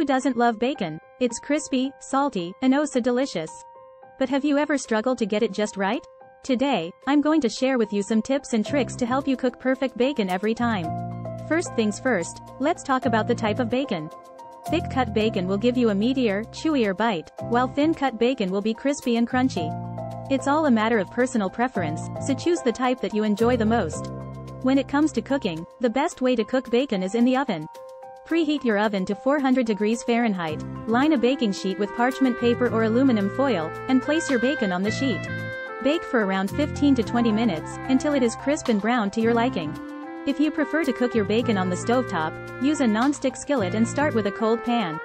Who doesn't love bacon? It's crispy, salty, and oh so delicious. But have you ever struggled to get it just right? Today, I'm going to share with you some tips and tricks to help you cook perfect bacon every time. First things first, let's talk about the type of bacon. Thick-cut bacon will give you a meatier, chewier bite, while thin-cut bacon will be crispy and crunchy. It's all a matter of personal preference, so choose the type that you enjoy the most. When it comes to cooking, the best way to cook bacon is in the oven. Preheat your oven to 400 degrees Fahrenheit, line a baking sheet with parchment paper or aluminum foil, and place your bacon on the sheet. Bake for around 15 to 20 minutes, until it is crisp and brown to your liking. If you prefer to cook your bacon on the stovetop, use a non-stick skillet and start with a cold pan.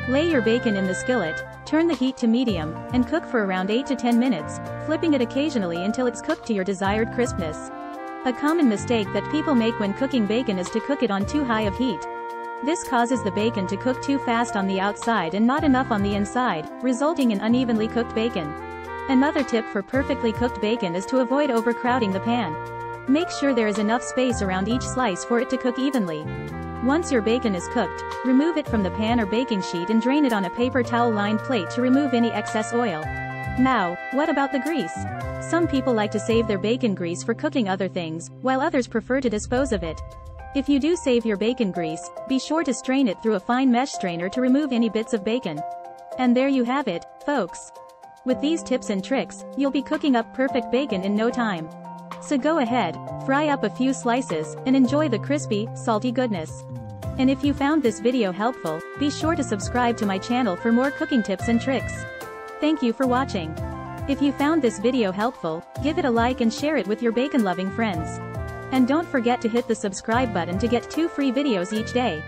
Lay your bacon in the skillet, turn the heat to medium, and cook for around 8 to 10 minutes, flipping it occasionally until it's cooked to your desired crispness. A common mistake that people make when cooking bacon is to cook it on too high of heat. This causes the bacon to cook too fast on the outside and not enough on the inside, resulting in unevenly cooked bacon. Another tip for perfectly cooked bacon is to avoid overcrowding the pan. Make sure there is enough space around each slice for it to cook evenly. Once your bacon is cooked, remove it from the pan or baking sheet and drain it on a paper towel-lined plate to remove any excess oil. Now, what about the grease? Some people like to save their bacon grease for cooking other things, while others prefer to dispose of it. If you do save your bacon grease, be sure to strain it through a fine mesh strainer to remove any bits of bacon. And there you have it, folks. With these tips and tricks, you'll be cooking up perfect bacon in no time. So go ahead, fry up a few slices, and enjoy the crispy, salty goodness. And if you found this video helpful, be sure to subscribe to my channel for more cooking tips and tricks. Thank you for watching. If you found this video helpful, give it a like and share it with your bacon-loving friends. And don't forget to hit the subscribe button to get 2 free videos each day.